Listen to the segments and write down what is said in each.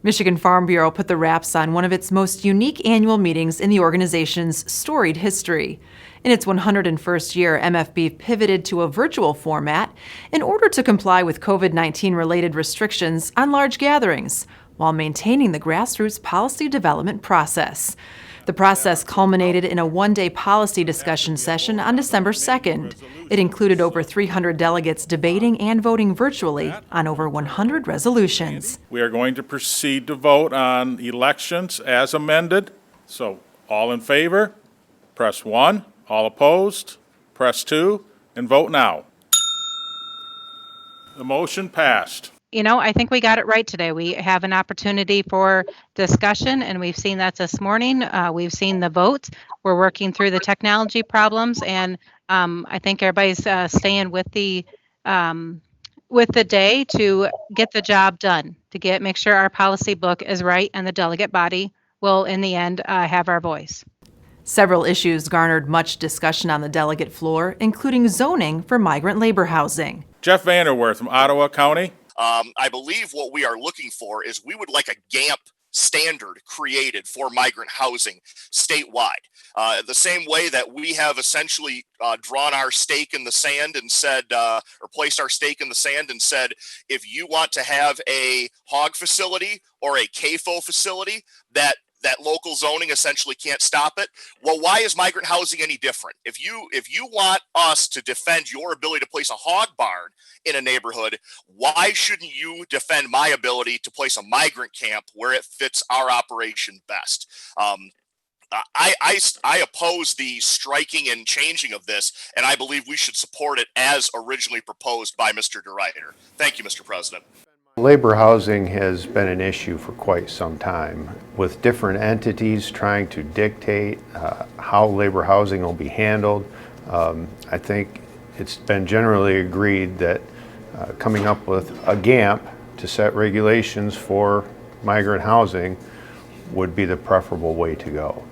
Michigan Farm Bureau put the wraps on one of its most unique annual meetings in the organization's storied history. In its 101st year, MFB pivoted to a virtual format in order to comply with COVID-19 related restrictions on large gatherings, while maintaining the grassroots policy development process. The process culminated in a one-day policy discussion session on December 2nd. It included over 300 delegates debating and voting virtually on over 100 resolutions. We are going to proceed to vote on elections as amended. So, all in favor, press 1. All opposed, press 2, and vote now. The motion passed. You know, I think we got it right today. We have an opportunity for discussion, and we've seen that this morning. We've seen the votes. We're working through the technology problems, and I think everybody's staying with the day to get the job done, to make sure our policy book is right, and the delegate body will, in the end, have our voice. Several issues garnered much discussion on the delegate floor, including zoning for migrant labor housing. Jeff Vanderwerth from Ottawa County. I believe what we are looking for is we would like a GAMP standard created for migrant housing statewide. The same way that we have essentially drawn our stake in the sand and said, or placed our stake in the sand and said, if you want to have a hog facility or a CAFO facility, that local zoning essentially can't stop it. Well, why is migrant housing any different? If you want us to defend your ability to place a hog barn in a neighborhood, why shouldn't you defend my ability to place a migrant camp where it fits our operation best? I oppose the striking and changing of this, and I believe we should support it as originally proposed by Mr. DeRuyter. Thank you, Mr. President. Labor housing has been an issue for quite some time, with different entities trying to dictate how labor housing will be handled. I think it's been generally agreed that coming up with a GAMP to set regulations for migrant housing would be the preferable way to go.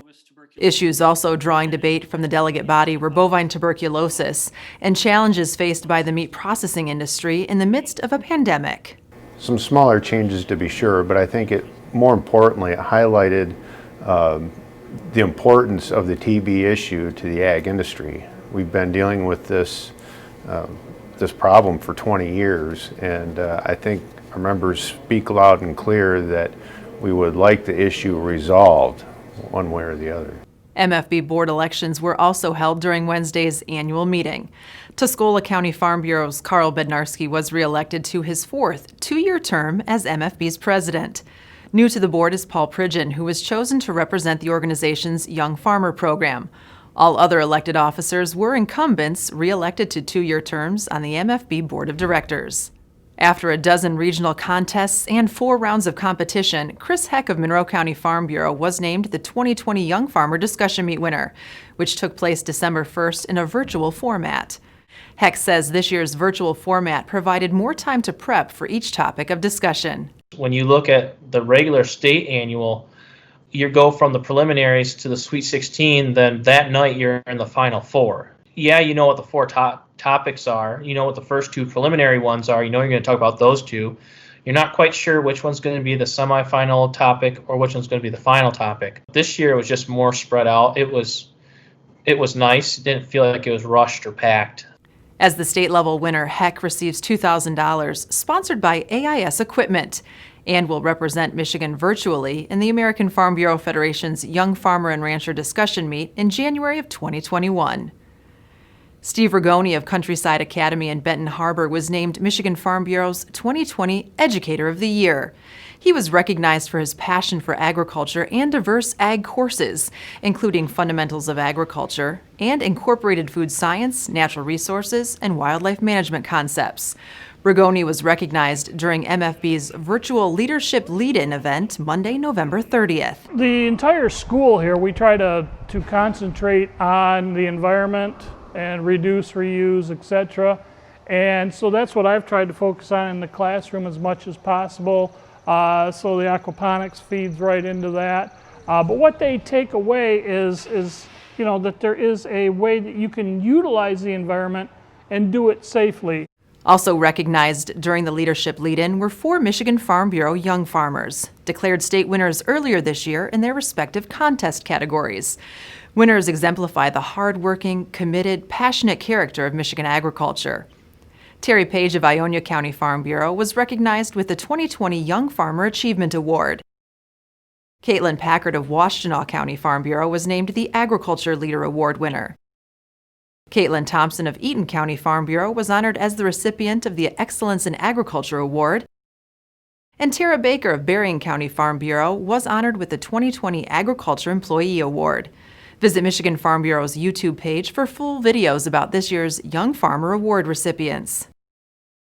Issues also drawing debate from the delegate body were bovine tuberculosis and challenges faced by the meat processing industry in the midst of a pandemic. Some smaller changes to be sure, but I think more importantly, it highlighted the importance of the TB issue to the ag industry. We've been dealing with this problem for 20 years, and I think our members speak loud and clear that we would like the issue resolved one way or the other. MFB Board Elections were also held during Wednesday's annual meeting. Tuscola County Farm Bureau's Carl Bednarski was reelected to his fourth two-year term as MFB's president. New to the board is Paul Pridgeon, who was chosen to represent the organization's Young Farmer program. All other elected officers were incumbents reelected to two-year terms on the MFB Board of Directors. After a dozen regional contests and 4 rounds of competition, Chris Heck of Monroe County Farm Bureau was named the 2020 Young Farmer Discussion Meet winner, which took place December 1st in a virtual format. Heck says this year's virtual format provided more time to prep for each topic of discussion. When you look at the regular state annual, you go from the preliminaries to the Sweet 16, then that night you're in the Final Four. Yeah, you know what the 4 topics are. You know what the first 2 preliminary ones are. You know you're going to talk about those 2. You're not quite sure which one's going to be the semifinal topic or which one's going to be the final topic. This year it was just more spread out. It was nice. It didn't feel like it was rushed or packed. As the state-level winner, Heck receives $2,000 sponsored by AIS Equipment and will represent Michigan virtually in the American Farm Bureau Federation's Young Farmer and Rancher Discussion Meet in January of 2021. Steve Rigoni of Countryside Academy in Benton Harbor was named Michigan Farm Bureau's 2020 Educator of the Year. He was recognized for his passion for agriculture and diverse ag courses, including fundamentals of agriculture and incorporated food science, natural resources, and wildlife management concepts. Rigoni was recognized during MFB's virtual Leadership Lead-In event Monday, November 30th. The entire school here, we try to concentrate on the environment and reduce, reuse, etc. And so that's what I've tried to focus on in the classroom as much as possible. So the aquaponics feeds right into that. But what they take away is that there is a way that you can utilize the environment and do it safely. Also recognized during the leadership lead-in were 4 Michigan Farm Bureau young farmers, declared state winners earlier this year in their respective contest categories. Winners exemplify the hard-working, committed, passionate character of Michigan agriculture. Terry Page of Ionia County Farm Bureau was recognized with the 2020 Young Farmer Achievement Award. Caitlin Packard of Washtenaw County Farm Bureau was named the Agriculture Leader Award winner. Caitlin Thompson of Eaton County Farm Bureau was honored as the recipient of the Excellence in Agriculture Award. And Tara Baker of Berrien County Farm Bureau was honored with the 2020 Agriculture Employee Award. Visit Michigan Farm Bureau's YouTube page for full videos about this year's Young Farmer Award recipients.